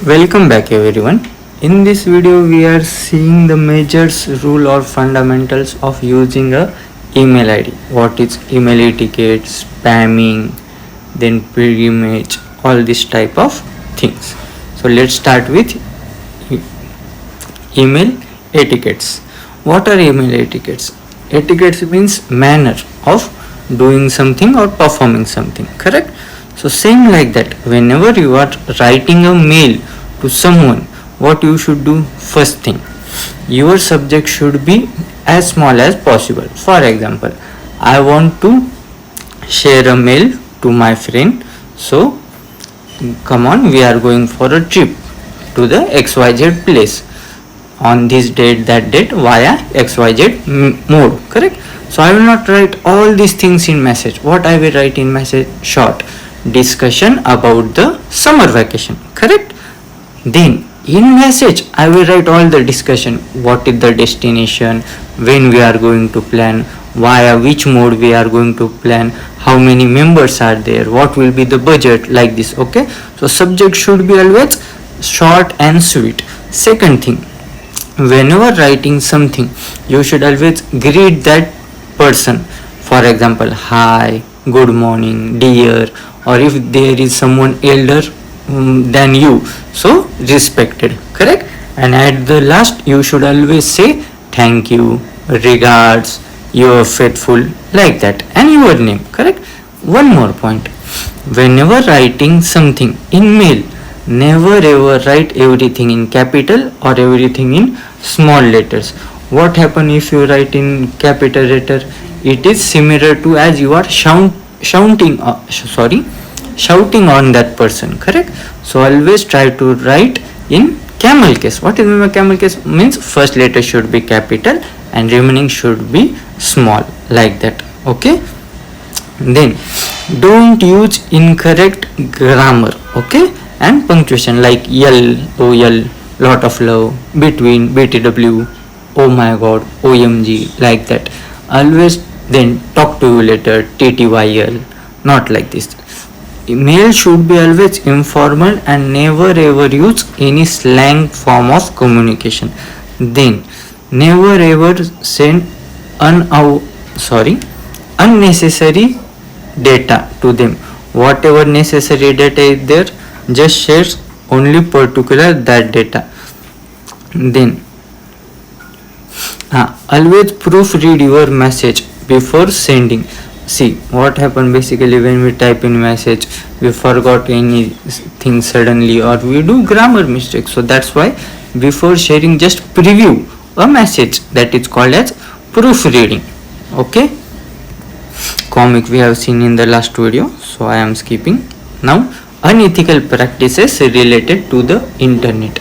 Welcome back everyone. In this video we are seeing the major rule or fundamentals of using a email ID. What is email etiquette, spamming, then pre-image, all this type of things. So let's start with email etiquettes. What are email etiquettes? Etiquettes means manner of doing something or performing something, correct? So same like that, whenever you are writing a mail to someone, what you should do? First thing, your subject should be as small as possible. For example, I want to share a mail to my friend, so come on, we are going for a trip to the XYZ place on this date, that date, via XYZ mode, correct? So I will not write all these things in message. What I will write in message? Short discussion about the summer vacation, correct? Then in message I will write all the discussion. What is the destination, when we are going to plan, via which mode we are going to plan, how many members are there, what will be the budget, like this. Okay, so subject should be always short and sweet. Second thing, whenever writing something, you should always greet that person. For example, hi, good morning, dear, or if there is someone elder than you, so respected, correct? And at the last you should always say thank you, regards, you are faithful, like that, and your name, correct? One more point, whenever writing something in mail, never ever write everything in capital or everything in small letters. What happen if you write in capital letter? It is similar to as you are shouting on that person, correct? So always try to write in camel case. What is camel case? Means first letter should be capital and remaining should be small, like that. Okay, then don't use incorrect grammar, okay, and punctuation like LOL, lot of love, between, BTW, oh my god, OMG, like that. Always then talk to you later, TTYL, not like this. Mail should be always informal and never ever use any slang form of communication. Then never ever send unnecessary data to them. Whatever necessary data is there, just share only particular that data. Then always proofread your message before sending. See what happened basically when we type in message, we forgot anything suddenly or we do grammar mistakes. So that's why before sharing, just preview a message, that is called as proofreading. Okay, comic we have seen in the last video, so I am skipping. Now unethical practices related to the internet.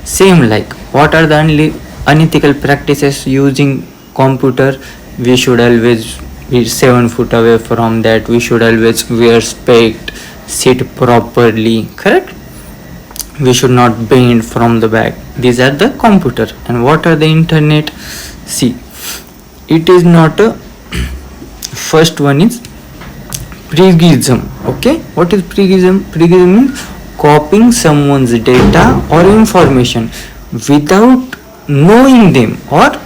Same like, what are the unethical practices using computer? We should always be 7 foot away from that. We should always wear spect, sit properly, correct? We should not bend from the back. These are the computer. And what are the internet? See, it is not a first one is plagiarism. Okay, what is plagiarism? Plagiarism means copying someone's data or information without knowing them or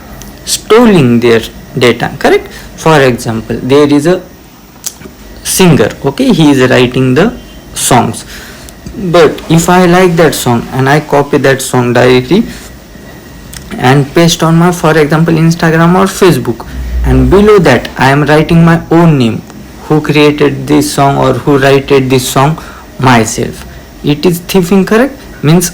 stealing their data, correct? For example, there is a singer, okay, he is writing the songs, but if I like that song and I copy that song directly and paste on my, for example, Instagram or Facebook, and below that I am writing my own name, who created this song or who wrote this song, myself, it is thieving, correct? Means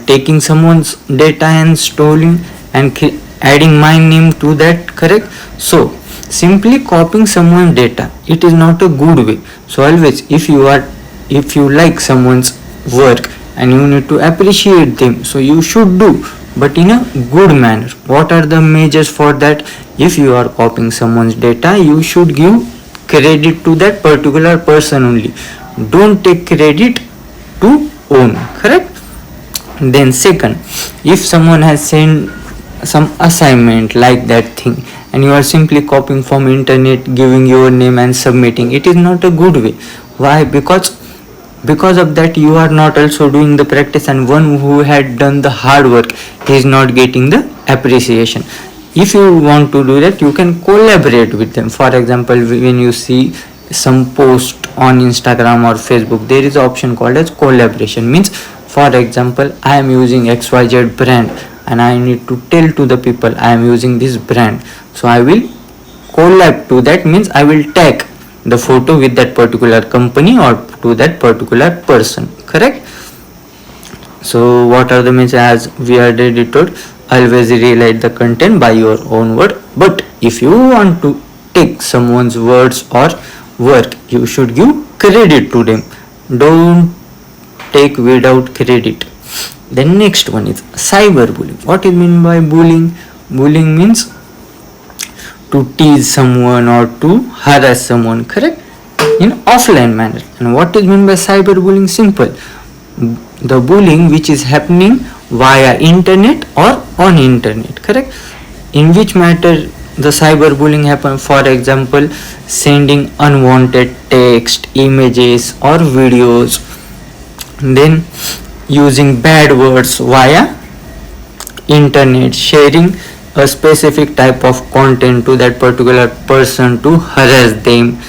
taking someone's data and stealing and adding my name to that, correct? So simply copying someone's data, it is not a good way. So always if you like someone's work and you need to appreciate them, so you should do, but in a good manner. What are the measures for that? If you are copying someone's data, you should give credit to that particular person only. Don't take credit to own, correct? Then second, if someone has sent some assignment like that thing and you are simply copying from internet, giving your name and submitting, it is not a good way. Why? Because because of that you are not also doing the practice, and one who had done the hard work is not getting the appreciation. If you want to do that, you can collaborate with them. For example, when you see some post on Instagram or Facebook, there is an option called as collaboration. Means, for example, I am using XYZ brand and I need to tell to the people I am using this brand, so I will collab to that. Means I will tag the photo with that particular company or to that particular person, correct? So what are the means, as we already told, always realize the content by your own word. But if you want to take someone's words or work, you should give credit to them. Don't take without credit. The next one is cyberbullying. What is mean by bullying? Bullying means to tease someone or to harass someone, correct, in offline manner. And what is meant by cyberbullying? Simple, the bullying which is happening via internet or on internet, correct. In which matter the cyberbullying happen? For example, sending unwanted text, images or videos, then using bad words via internet, sharing a specific type of content to that particular person to harass them,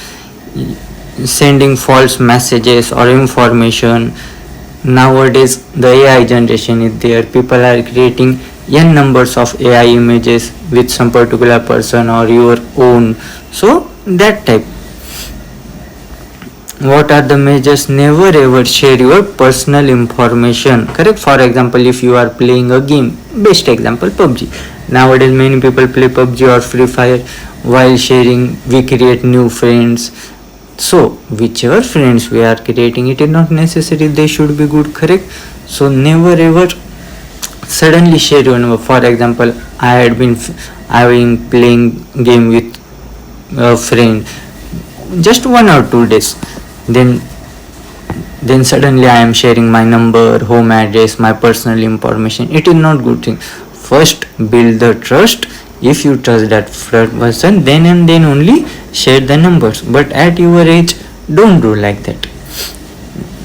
sending false messages or information. Nowadays the AI generation is there, people are creating n numbers of AI images with some particular person or your own, so that type. What are the measures? Never ever share your personal information, correct. For example, if you are playing a game, best example PUBG. Nowadays many people play PUBG or Free Fire. While sharing, we create new friends. So whichever friends we are creating, it is not necessary they should be good, correct. So never ever suddenly share your number. For example, I have been playing game with a friend just 1 or 2 days, then suddenly I am sharing my number, home address, my personal information. It is not good thing. First build the trust. If you trust that person, then and then only share the numbers. But at your age, don't do like that.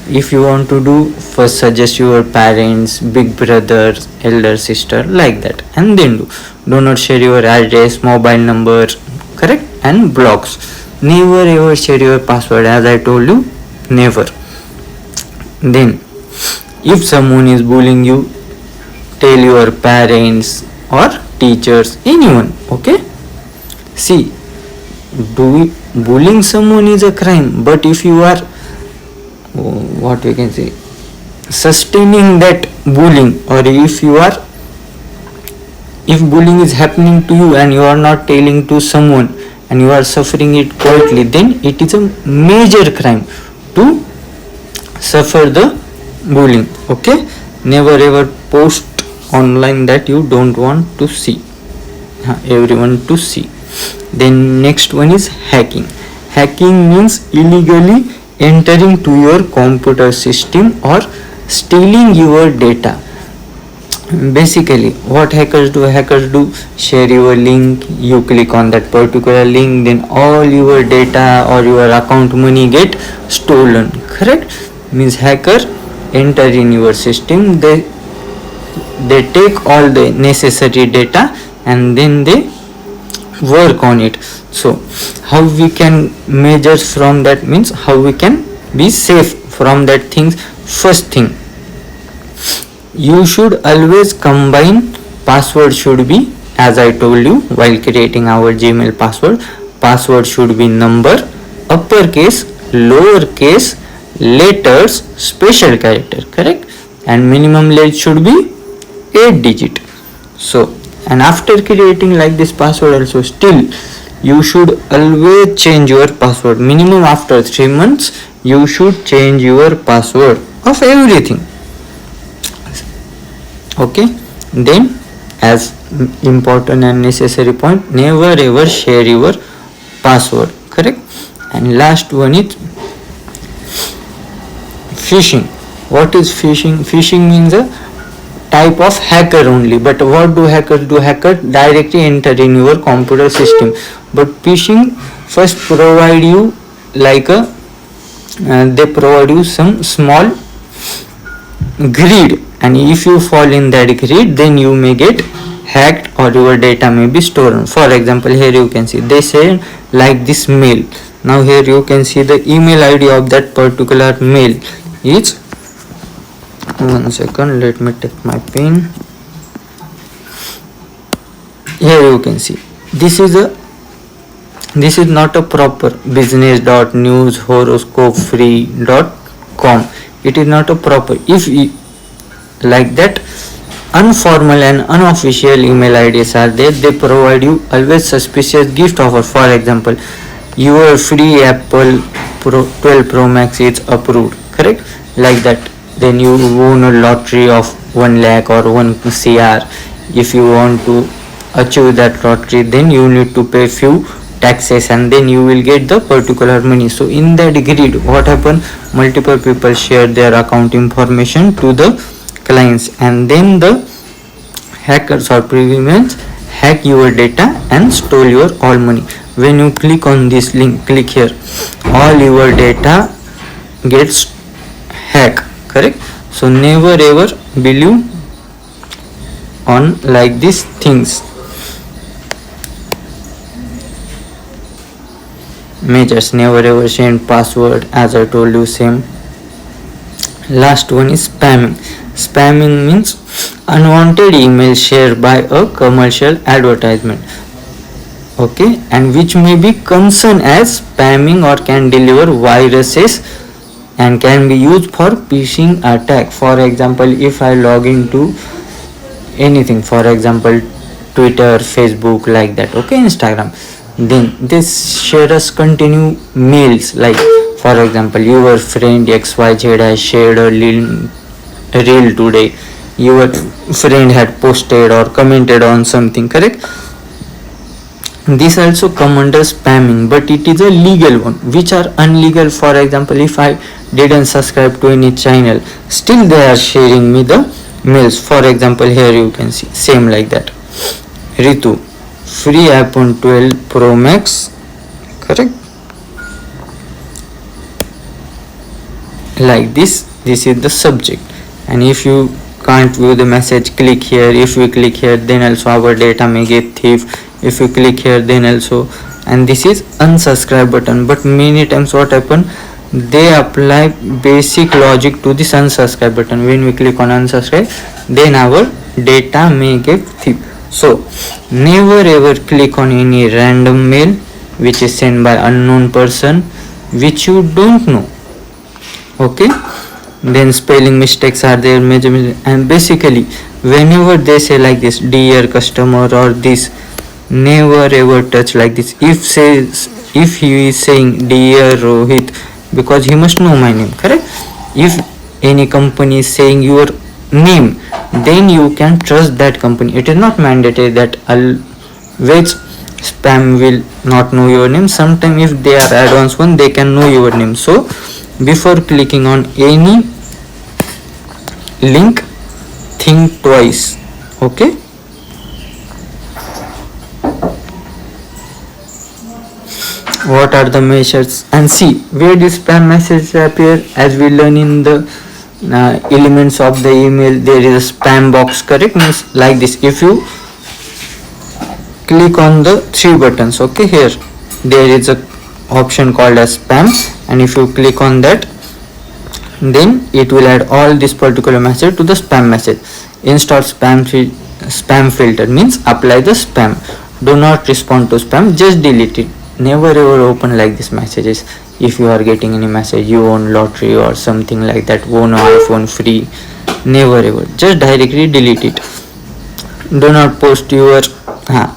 If you want to do, first suggest your parents, big brother, elder sister, like that, and then do not share your address, mobile number, correct, and blogs. Never ever share your password, as I told you, never. Then if someone is bullying you, tell your parents or teachers, anyone, okay. See, bullying someone is a crime, but if you are, what we can say, sustaining that bullying, or if bullying is happening to you and you are not telling to someone and you are suffering it quietly, then it is a major crime to suffer the bullying, okay. Never ever post online that you don't want to see, everyone to see. Then next one is hacking. Hacking means illegally entering to your computer system or stealing your data. Basically what hackers do, share your link, you click on that particular link, then all your data or your account money get stolen, correct. Means hacker enter in your system, they take all the necessary data and then they work on it. So how we can measure from that, means how we can be safe from that things. First thing, you should always combine password. Should be, as I told you while creating our Gmail password should be number, uppercase, lowercase, letters, special character, correct, and minimum length should be 8 digit. So, and after creating like this password also, still you should always change your password. Minimum after 3 months you should change your password of everything, okay. Then as important and necessary point, never ever share your password, correct. And last one is phishing. What is phishing? Phishing means a type of hacker only. But what do hackers do? Hackers directly enter in your computer system. But phishing first provide you like a they provide you some small grid, and if you fall in that grid, then you may get hacked or your data may be stolen. For example, here you can see they say like this mail. Now here you can see the email ID of that particular mail is, one second, let me take my pen. Here you can see this is not a proper business.newshoroscopefree.com. It is not a proper. If like that unformal and unofficial email IDs are there, they provide you always suspicious gift offer. For example, your free Apple 12 Pro Max is approved, correct, like that. Then you won a lottery of 1 lakh or 1 CR. If you want to achieve that lottery, then you need to pay few taxes and then you will get the particular money. So in that grid, what happen, multiple people share their account information to the clients, and then the hackers or criminals hack your data and stole your all money. When you click on this link, click here, all your data gets hacked, correct. So never ever believe on like these things. Measures, never ever send password, as I told you, same. Last one is spamming. Spamming means unwanted email shared by a commercial advertisement, okay, and which may be concerned as spamming or can deliver viruses and can be used for phishing attack. For example, if I log into anything, for example Twitter, Facebook, like that, okay, Instagram, then this share us continue mails like, for example, your friend XYZ has shared a reel today, your friend had posted or commented on something, correct. This also come under spamming, but it is a legal one. Which are unlegal, for example, if I didn't subscribe to any channel, still they are sharing me the mails. For example, here you can see same like that, Ritu, free iPhone 12 Pro Max, correct, like this. This is the subject, and if you can't view the message, click here. If we click here, then also our data may get thief. If you click here, then also, and this is unsubscribe button. But many times what happen, they apply basic logic to this unsubscribe button. When we click on unsubscribe, then our data may get thief. So never ever click on any random mail which is sent by unknown person which you don't know, okay. Then spelling mistakes are there, major, and basically whenever they say like this, dear customer or this, never ever touch like this. If he is saying dear Rohit, because he must know my name, correct. If any company is saying your name, then you can trust that company. It is not mandatory that always spam will not know your name. Sometimes if they are advanced one, they can know your name. So before clicking on any link, think twice, okay. What are the measures, and see where this spam message appear. As we learn in the elements of the email, there is a spam box, correct, means like this. If you click on the three buttons, okay, here there is a option called as spam, and if you click on that, then it will add all this particular message to the spam message. Install spam filter means apply the spam. Do not respond to spam, just delete it. Never ever open like this messages. If you are getting any message, you won lottery or something like that, won iPhone free, never ever, just directly delete it. Do not post your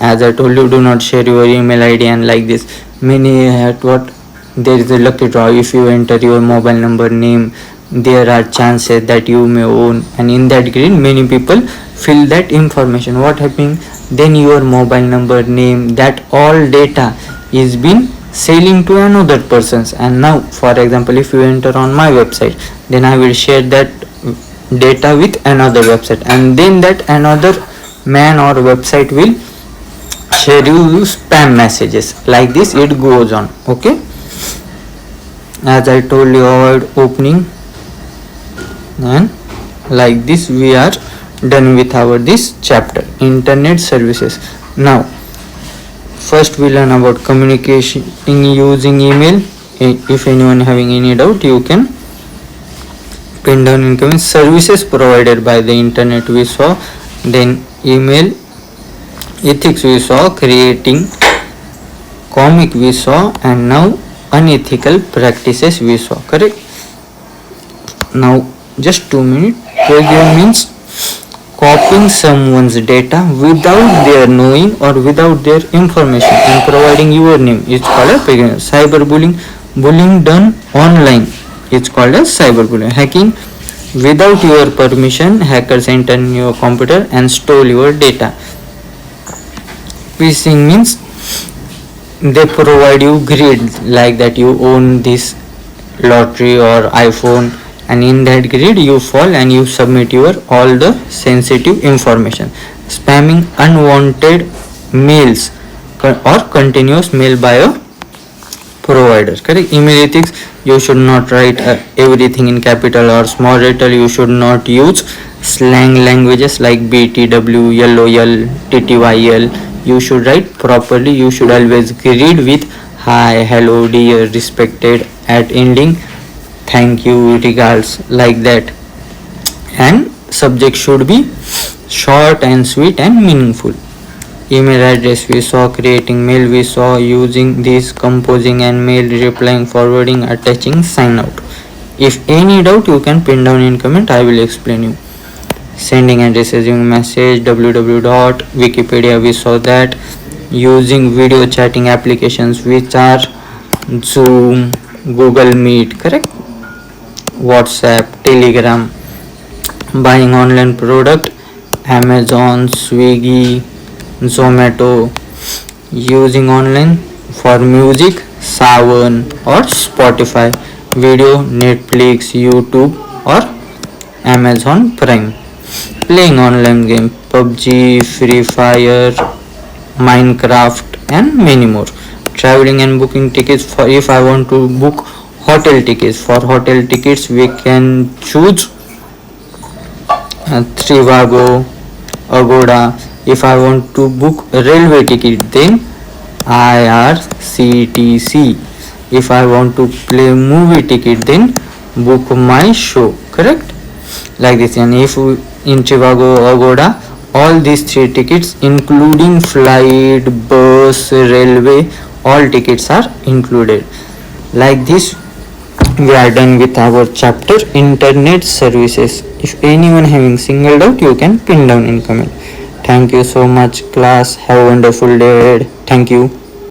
as I told you, do not share your email ID, and like this many at what, there is a lucky draw. If you enter your mobile number, name, there are chances that you may own, and in that grid many people fill that information. What happening, then your mobile number, name, that all data is been selling to another persons. And now for example, if you enter on my website, then I will share that data with another website, and then that another man or website will share you spam messages. Like this it goes on, okay. As I told you, avoid opening, and like this we are done with our this chapter, internet services. Now first we learn about communication using email. If anyone having any doubt, you can pin down in comments. Services provided by the internet we saw, then email ethics we saw, creating comic we saw, and now unethical practices we saw. Correct? Now just 2 minutes. Plagiarism means copying someone's data without their knowing or without their information and providing your name is called as plagiarism. Cyberbullying, bullying done online, it's called as cyberbullying. Hacking, without your permission, hackers entered in your computer and stole your data. Phishing means they provide you greed, like that you own this lottery or iPhone, and in that greed you fall and you submit your all the sensitive information. Spamming, unwanted mails or continuous mail by a provider. Correct? Email ethics, you should not write everything in capital or small letter. You should not use slang languages like BTW, LOL, TTYL. You should write properly. You should always greet with hi, hello, dear, respected at ending, thank you, regards, like that. And subject should be short and sweet and meaningful. Email address we saw, creating mail we saw, using this, composing and mail, replying, forwarding, attaching, sign out. If any doubt, you can pin down in comment, I will explain you. Sending and receiving message, www.wikipedia we saw that. Using video chatting applications which are Zoom, Google Meet, correct, WhatsApp, Telegram. Buying online product, Amazon, Swiggy, Zomato. Using online for music, Saavn or Spotify. Video, Netflix, YouTube or Amazon Prime. Playing online game, PUBG, Free Fire, Minecraft and many more. Traveling and booking tickets, for if I want to book hotel tickets, for hotel tickets we can choose Trivago, Agoda. If I want to book railway ticket, then IRCTC. If I want to play movie ticket, then Book My Show. Correct? Like this. And if in Trivago, Agoda, all these 3 tickets including flight, bus, railway, all tickets are included. Like this we are done with our chapter internet services. If anyone having single doubt, you can pin down in comment. Thank you so much class, have a wonderful day. Thank you.